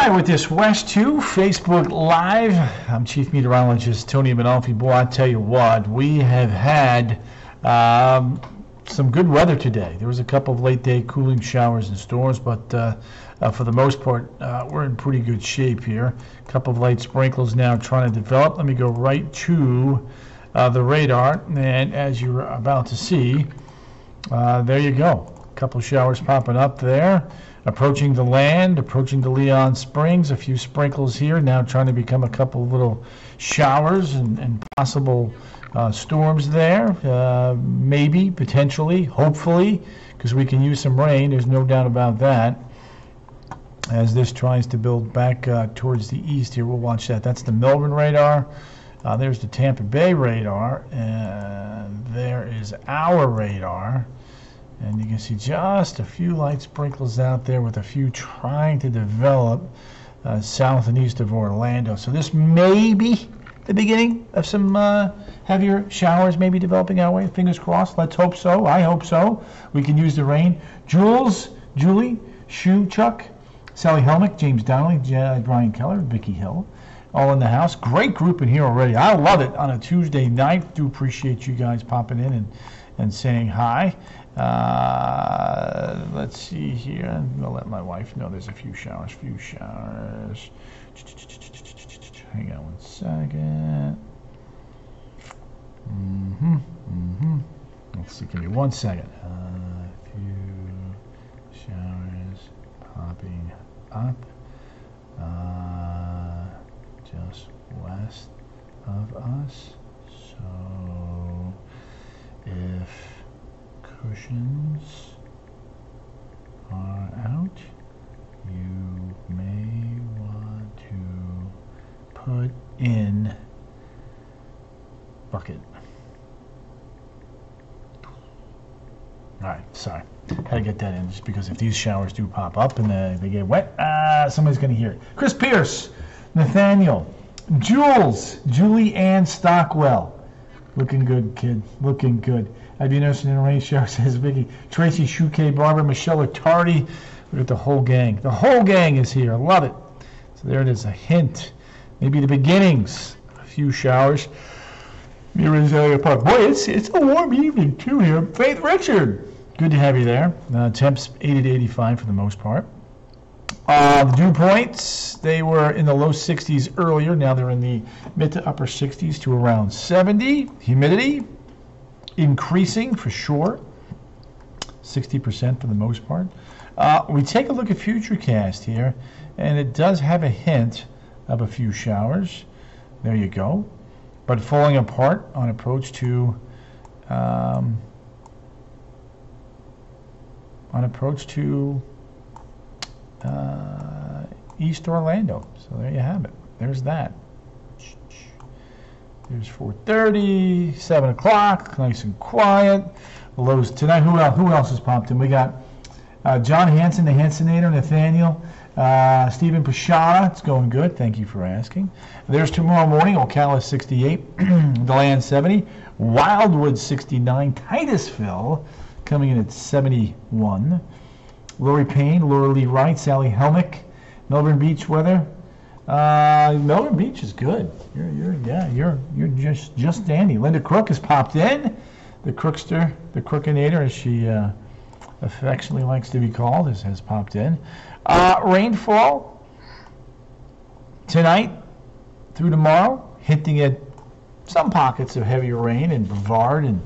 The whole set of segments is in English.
right, with this West 2 Facebook Live, I'm Chief Meteorologist Tony Manolfi. Boy, I tell you what, we have had some good weather today. There was a couple of late day cooling showers and storms, but for the most part, we're in pretty good shape here. A couple of light sprinkles now trying to develop. Let me go right to the radar, and as you're about to see, there you go. A couple of showers popping up there. Approaching the land, approaching the Leon Springs, a few sprinkles here, now trying to become a couple of little showers and possible storms there, maybe, potentially, hopefully, because we can use some rain, there's no doubt about that. As this tries to build back towards the east here, we'll watch that. That's the Melbourne radar. There's the Tampa Bay radar, and there is our radar. And you can see just a few light sprinkles out there with a few trying to develop south and east of Orlando. So this may be the beginning of some heavier showers maybe developing our way. Fingers crossed. Let's hope so. I hope so. We can use the rain. Jules, Julie, Shu, Chuck, Sally Helmick, James Donnelly, Brian Keller, Vicky Hill, all in the house. Great group in here already. I love it on a Tuesday night. Do appreciate you guys popping in and saying hi. Let's see here. I'm going to let my wife know there's a few showers. Hang on one second. Let's see, give me 1 second. A few showers popping up just west of us. So if cushions are out, you may want to put in bucket. All right, sorry, had to get that in just because if these showers do pop up and they get wet, somebody's going to hear it. Chris Pierce, Nathaniel, Jules, Julie Ann Stockwell. Looking good, kid. Looking good. I'd be nursing in a rain shower, says Vicky. Tracy, Shuke, Barbara, Michelle Tardy. Look at the whole gang. The whole gang is here. Love it. So there it is, a hint. Maybe the beginnings. A few showers. Near Azalea Park. Boy, it's a warm evening, too, here. Faith Richard. Good to have you there. Temps 80 to 85 for the most part. The dew points, they were in the low 60s earlier. Now they're in the mid to upper 60s to around 70. Humidity increasing for sure. 60% for the most part. We take a look at Futurecast here, and it does have a hint of a few showers. There you go. But falling apart on approach to East Orlando. So there you have it. There's that. There's 4:30, 7 o'clock, nice and quiet. Lows tonight. Who else has popped in? We got John Hansen, the Hansenator, Nathaniel, Stephen Pashada. It's going good. Thank you for asking. There's tomorrow morning. Ocala 68, DeLand 70, Wildwood 69, Titusville coming in at 71. Lori Payne, Laura Lee Wright, Sally Helmick, Melbourne Beach weather. Melbourne Beach is good. You're just dandy. Linda Crook has popped in. The Crookster, the Crookinator, as she affectionately likes to be called, has popped in. Rainfall tonight through tomorrow, hinting at some pockets of heavier rain in Brevard and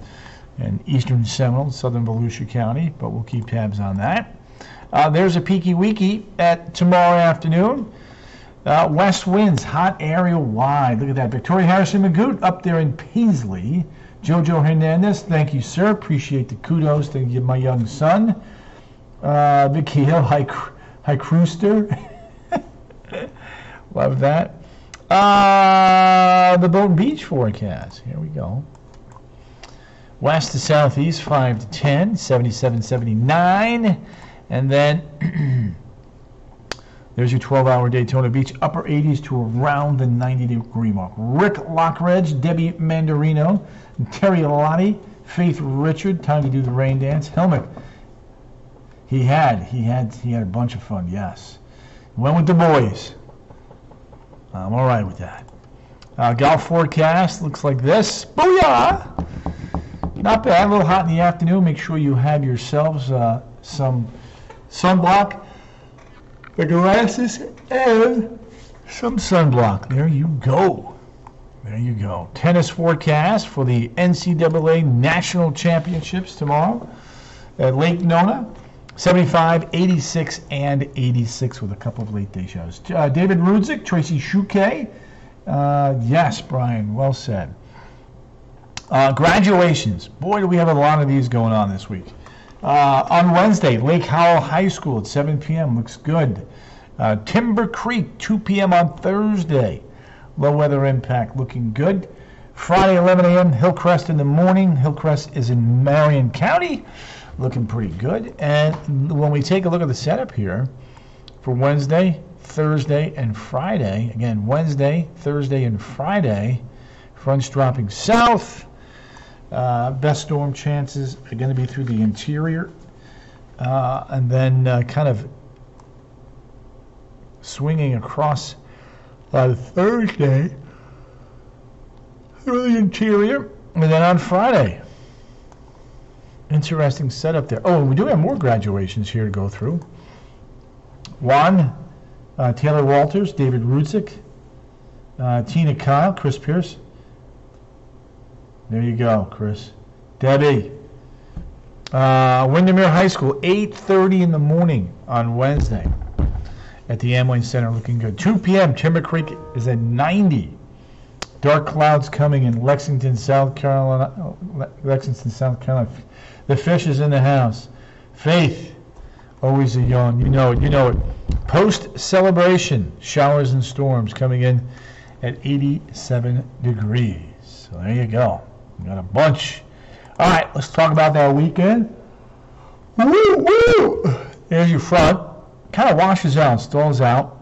eastern Seminole, southern Volusia County, but we'll keep tabs on that. There's a peeky weeky at tomorrow afternoon. West winds, hot area wide. Look at that. Victoria Harrison Magoot up there in Paisley. Jojo Hernandez, thank you, sir. Appreciate the kudos to give my young son. Vicky Hill, hi Crewster. Love that. The Boat Beach forecast. Here we go. West to southeast, 5 to 10, 77, 79. And then there's your 12-hour Daytona Beach, upper 80s to around the 90-degree mark. Rick Lockridge, Debbie Mandarino, Terry Lotti, Faith Richard, time to do the rain dance. Helmick, he had a bunch of fun, yes. Went with the boys. I'm all right with that. Golf forecast looks like this. Booyah! Not bad. A little hot in the afternoon. Make sure you have yourselves some sunblock, the glasses, and some sunblock. There you go. There you go. Tennis forecast for the NCAA National Championships tomorrow at Lake Nona. 75, 86, and 86 with a couple of late day shows. David Rudzik, Tracy Shuke. Yes, Brian, well said. Graduations. Boy, do we have a lot of these going on this week. On Wednesday, Lake Howell High School at 7 p.m. Looks good. Timber Creek, 2 p.m. on Thursday. Low weather impact looking good. Friday, 11 a.m., Hillcrest in the morning. Hillcrest is in Marion County. Looking pretty good. And when we take a look at the setup here for Wednesday, Thursday, and Friday, again, Wednesday, Thursday, and Friday, fronts dropping south. Best storm chances are going to be through the interior. And then kind of swinging across Thursday through the interior. And then on Friday, interesting setup there. Oh, we do have more graduations here to go through. Juan Taylor Walters, David Rudzik, Tina Kyle, Chris Pierce. There you go, Chris. Debbie. Windermere High School, 8:30 in the morning on Wednesday at the Amway Center, looking good. 2 p.m., Timber Creek is at 90. Dark clouds coming in Lexington, South Carolina. The fish is in the house. Faith, always a yawn. You know it. Post-celebration, showers and storms coming in at 87 degrees. So there you go. We got a bunch. All right, let's talk about that weekend. Woo, woo! There's your front. Kind of washes out, stalls out.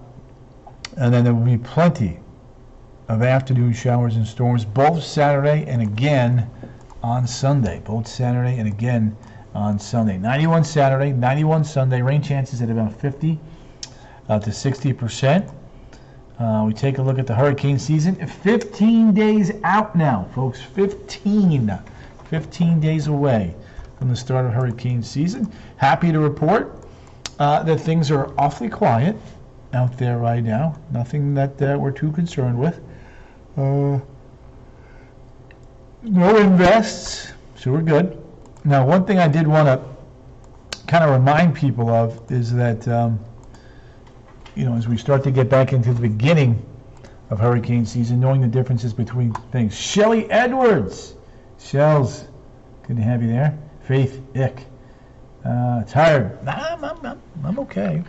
And then there will be plenty of afternoon showers and storms, both Saturday and again on Sunday. Both Saturday and again on Sunday. 91 Saturday, 91 Sunday. Rain chances at about 50 to 60%. We take a look at the hurricane season. 15 days out now, folks. 15 days away from the start of hurricane season. Happy to report that things are awfully quiet out there right now. Nothing that we're too concerned with. No invests, so we're good. Now, one thing I did want to kind of remind people of is that, as we start to get back into the beginning of hurricane season, knowing the differences between things. Shelly Edwards. Shells, good to have you there. Faith, ick. Tired. I'm okay.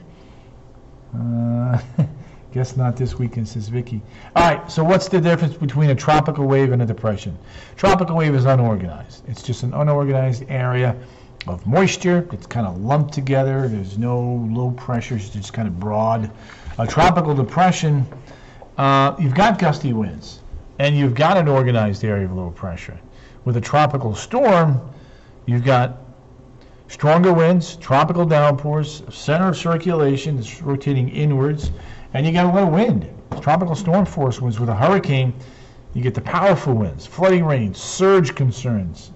Guess not this weekend, says Vicky. All right, so what's the difference between a tropical wave and a depression? Tropical wave is unorganized. It's just an unorganized area of moisture. It's kind of lumped together. There's no low pressure. It's just kind of broad. A tropical depression, you've got gusty winds, and you've got an organized area of low pressure. With a tropical storm, you've got stronger winds, tropical downpours, center of circulation is rotating inwards, and you got a little wind. Tropical storm force winds. With a hurricane, you get the powerful winds, flooding rain, surge concerns,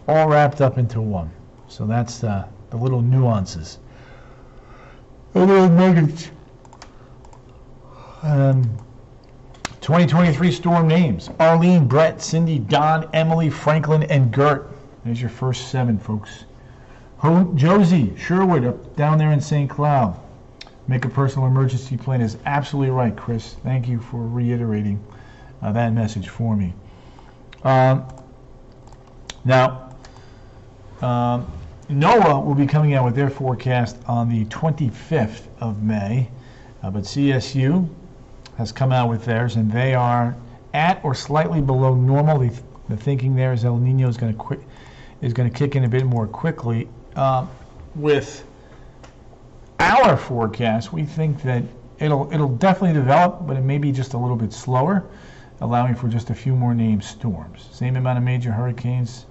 all wrapped up into one. So that's the little nuances. The little nuggets. 2023 storm names: Arlene, Brett, Cindy, Don, Emily, Franklin, and Gert. There's your first 7, folks. Josie, Sherwood, up down there in St. Cloud. Make a personal emergency plan is absolutely right, Chris. Thank you for reiterating that message for me. Now, NOAA will be coming out with their forecast on the 25th of May, but CSU has come out with theirs, and they are at or slightly below normal. The thinking there is El Nino is going to kick in a bit more quickly. With our forecast, we think that it'll definitely develop, but it may be just a little bit slower, allowing for just a few more named storms. Same amount of major hurricanes,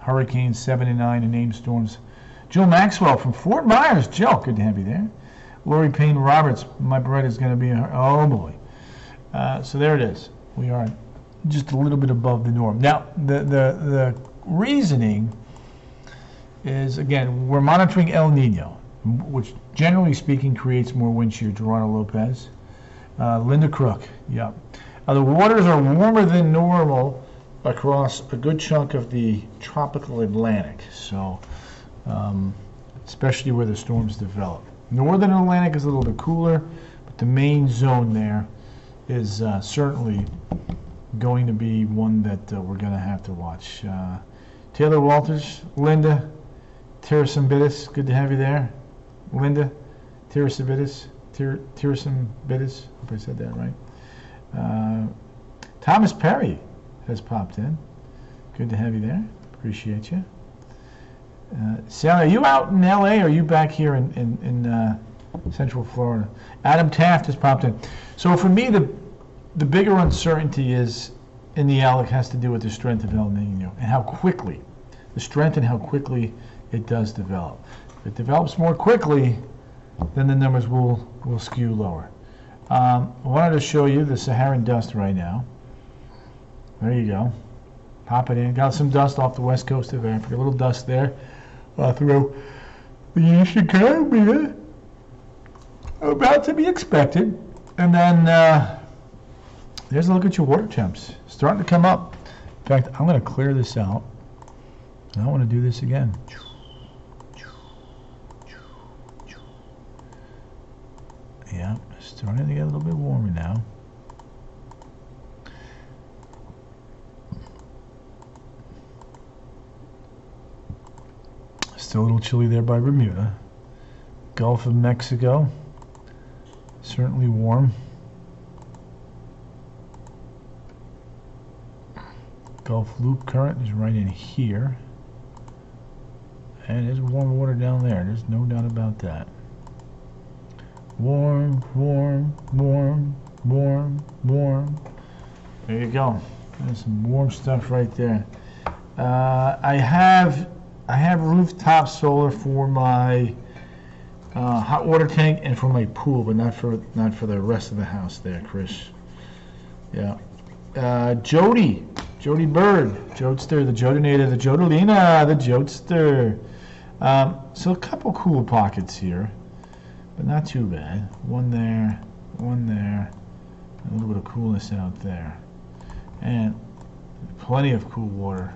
hurricanes 7 and 9, and named storms Jill Maxwell from Fort Myers. Jill, good to have you there. Lori Payne Roberts, my bread is going to be, oh boy. So there it is. We are just a little bit above the norm. Now, the reasoning is, again, we're monitoring El Nino, which generally speaking creates more wind shear. Geronimo Lopez. Linda Crook, yeah. The waters are warmer than normal across a good chunk of the tropical Atlantic, so especially where the storms develop. Northern Atlantic is a little bit cooler, but the main zone there is certainly going to be one that we're going to have to watch. Taylor Walters, Linda, Tirasambitis, good to have you there. Linda, Tirasambitis, hope I said that right. Thomas Perry has popped in. Good to have you there. Appreciate you. Sally, are you out in LA or are you back here in Central Florida? Adam Taft has popped in. So for me, the bigger uncertainty is in the outlook has to do with the strength of El Nino and how quickly, the strength and how quickly it does develop. If it develops more quickly, then the numbers will skew lower. I wanted to show you the Saharan dust right now. There you go. Pop it in. Got some dust off the west coast of Africa. A little dust there through the Eastern Caribbean. About to be expected. And then there's a look at your water temps. Starting to come up. In fact, I'm going to clear this out. I don't want to do this again. Yeah, starting to get a little bit warmer now. Still a little chilly there by Bermuda. Gulf of Mexico, certainly warm. Gulf Loop current is right in here. And there's warm water down there. There's no doubt about that. Warm, warm, warm, warm, warm. There you go. There's some warm stuff right there. I have rooftop solar for my hot water tank and for my pool, but not for the rest of the house there, Chris. Yeah. Jody Bird, Jodester, the Jodinator, the Jodalina, the Jodester. So a couple cool pockets here, but not too bad. One there, a little bit of coolness out there, and plenty of cool water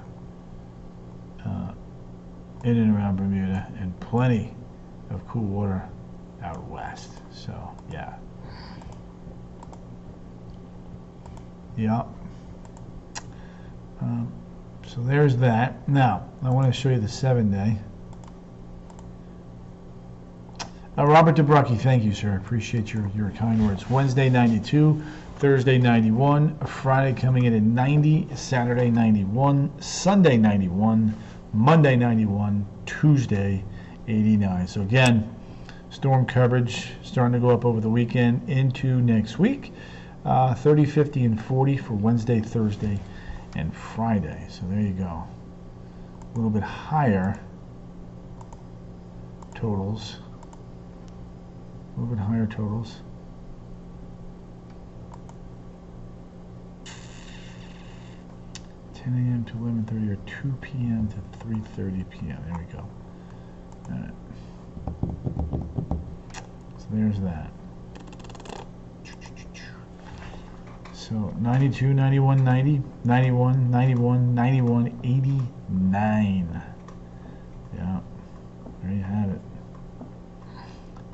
in and around Bermuda, and plenty of cool water out west. So yeah. So there's that. Now I want to show you the 7-day. Robert DeBrucki, thank you, sir. Appreciate your kind words. Wednesday 92, Thursday 91, Friday coming in at 90, Saturday 91, Sunday 91, Monday 91, Tuesday 89. So again, storm coverage starting to go up over the weekend into next week. 30, 50, and 40 for Wednesday, Thursday, and Friday. So there you go. A little bit higher totals. A little bit higher totals. (10 a.m. to 11:30 or 2 p.m. to 3:30 p.m.) There we go. All right. So there's that. So 92, 91, 90, 91, 91, 91, 89. Yeah, there you have it.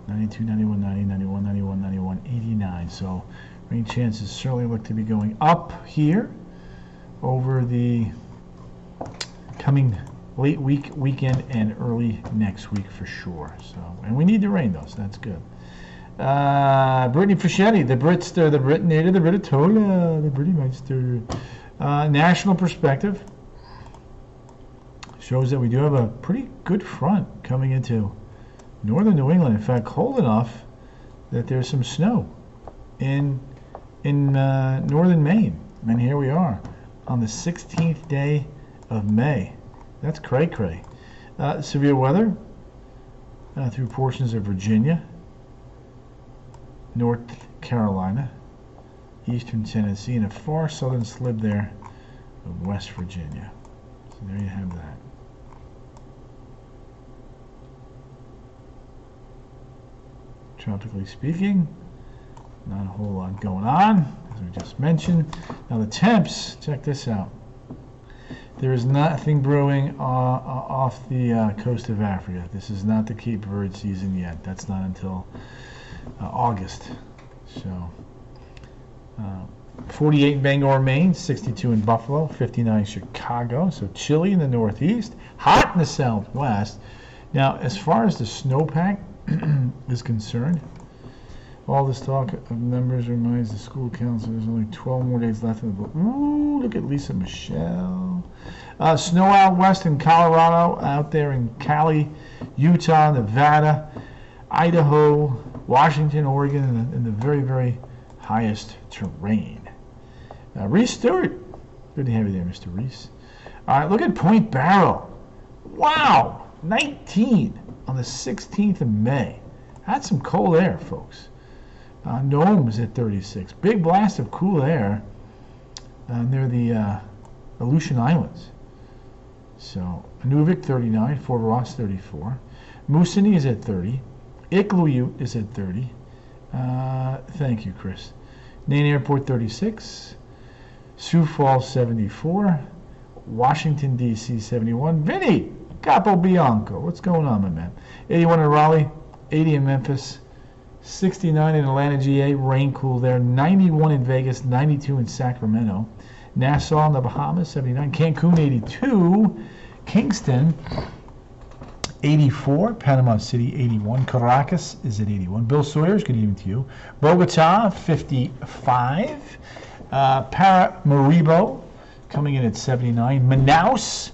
92, 91, 90, 91, 91, 91, 89. So rain chances certainly look to be going up here over the coming late weekend, and early next week for sure. So, and we need the rain though, so that's good. Brittany Fischetti, the Britster, the Britinator, the Britola, the Brittymeister. National perspective shows that we do have a pretty good front coming into northern New England. In fact, cold enough that there's some snow in northern Maine. And here we are on the 16th day of May. That's cray-cray. Severe weather through portions of Virginia, North Carolina, eastern Tennessee, and a far southern slip there of West Virginia. So there you have that. Tropically speaking, not a whole lot going on, as we just mentioned. Now the temps, check this out. There is nothing brewing off the coast of Africa. This is not the Cape Verde season yet. That's not until August. So 48 in Bangor, Maine, 62 in Buffalo, 59 Chicago. So chilly in the northeast, hot in the southwest. Now, as far as the snowpack is concerned, all this talk of numbers reminds the school council there's only 12 more days left in the book. Ooh, look at Lisa Michelle. Snow out west in Colorado, out there in Cali, Utah, Nevada, Idaho, Washington, Oregon, in the very, very highest terrain. Reese Stewart. Good to have you there, Mr. Reese. All right, look at Point Barrow. Wow, 19 on the 16th of May. That's some cold air, folks. Nome is at 36. Big blast of cool air near the Aleutian Islands. So, Nunavik 39, Fort Ross 34. Moosonee is at 30. Iqaluit is at 30. Thank you, Chris. Nain Airport 36. Sioux Falls 74. Washington, D.C. 71. Vinny Capobianco, what's going on, my man? 81 in Raleigh, 80 in Memphis, 69 in Atlanta, GA, rain cool there, 91 in Vegas, 92 in Sacramento, Nassau in the Bahamas, 79, Cancun, 82, Kingston, 84, Panama City, 81, Caracas is at 81, Bill Sawyers, good evening to you, Bogota, 55, Paramaribo coming in at 79, Manaus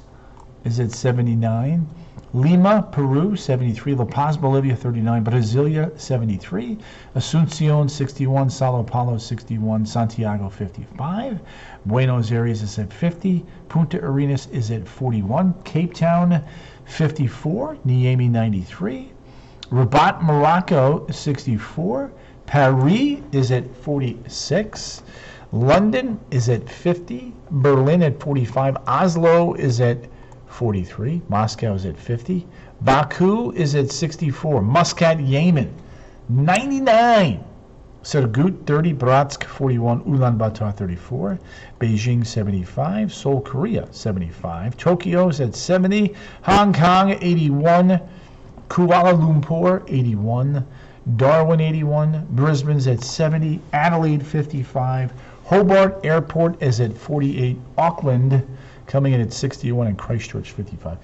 is at 79, Lima, Peru, 73, La Paz, Bolivia, 39, Brasilia, 73, Asuncion, 61, Sao Paulo, 61, Santiago, 55, Buenos Aires is at 50, Punta Arenas is at 41, Cape Town, 54, Niamey, 93, Rabat, Morocco, 64, Paris is at 46, London is at 50, Berlin at 45, Oslo is at 43, Moscow is at 50, Baku is at 64, Muscat, Yemen, 99, Surgut 30, Bratsk 41, Ulaanbaatar 34, Beijing 75, Seoul, Korea 75, Tokyo is at 70, Hong Kong 81, Kuala Lumpur 81, Darwin 81, Brisbane's at 70, Adelaide 55, Hobart Airport is at 48, Auckland coming in at 61, and Christchurch 55.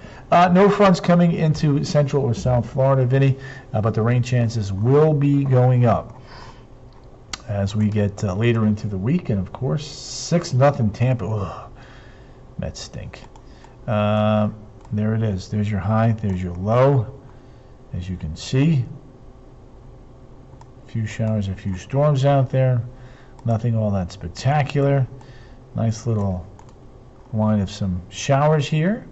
No fronts coming into Central or South Florida, Vinny, but the rain chances will be going up as we get later into the week. And of course, 6-0 Tampa. Ugh, Mets stink. There it is. There's your high. There's your low. As you can see, a few showers, a few storms out there. Nothing all that spectacular. Nice little line of some showers here.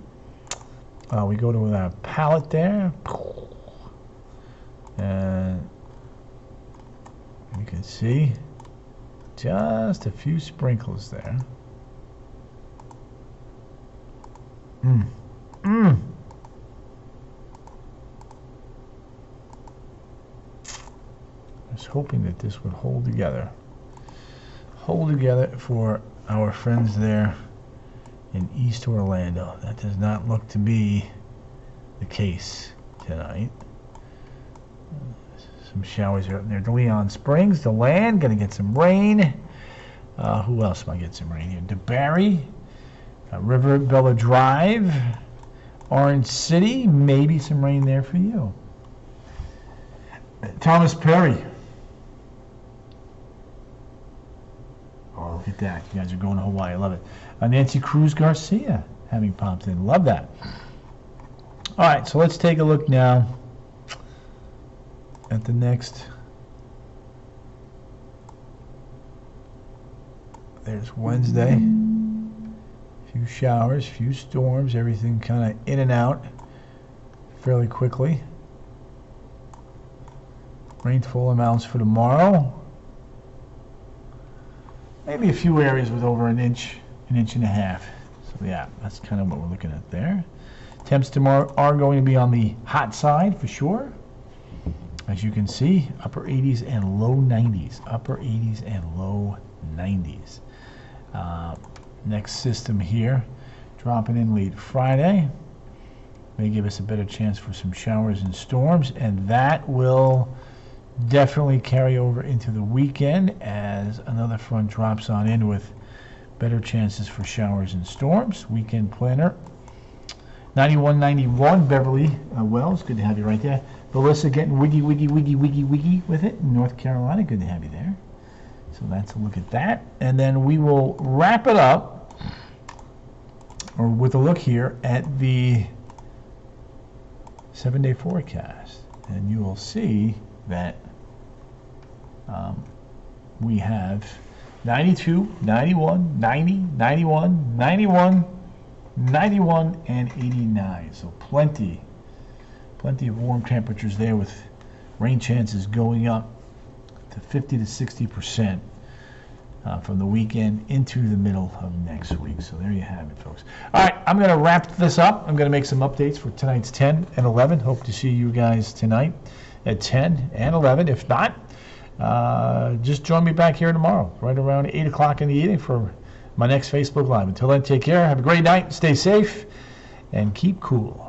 We go to our palette there, and you can see just a few sprinkles there. I was hoping that this would hold together for our friends there in East Orlando. That does not look to be the case tonight. Some showers are up there. DeLeon Springs, DeLand, gonna get some rain. Who else might get some rain here? DeBarry, River Bella Drive, Orange City, maybe some rain there for you. Thomas Perry. Oh, look at that. You guys are going to Hawaii. I love it. Nancy Cruz Garcia having popped in. Love that. All right, so let's take a look now at the next. There's Wednesday. Few showers, few storms, everything kind of in and out fairly quickly. Rainfall amounts for tomorrow. Maybe a few areas with over an inch and a half. So yeah, that's kind of what we're looking at there. Temps tomorrow are going to be on the hot side for sure. As you can see, upper 80s and low 90s. Upper 80s and low 90s. Next system here, dropping in late Friday. May give us a better chance for some showers and storms, and that will definitely carry over into the weekend as another front drops on in with better chances for showers and storms. Weekend planner. 9191 Beverly Wells, good to have you right there. Melissa getting wiggy with it in North Carolina, good to have you there. So that's a look at that. And then we will wrap it up or with a look here at the 7-day forecast. And you will see that we have 92, 91, 90, 91, 91, 91, and 89. So plenty of warm temperatures there with rain chances going up to 50 to 60% from the weekend into the middle of next week. So there you have it, folks. All right, I'm going to wrap this up. I'm going to make some updates for tonight's 10 and 11. Hope to see you guys tonight at 10 and 11. If not, just join me back here tomorrow, right around 8 o'clock in the evening for my next Facebook Live. Until then, take care. Have a great night. Stay safe and keep cool.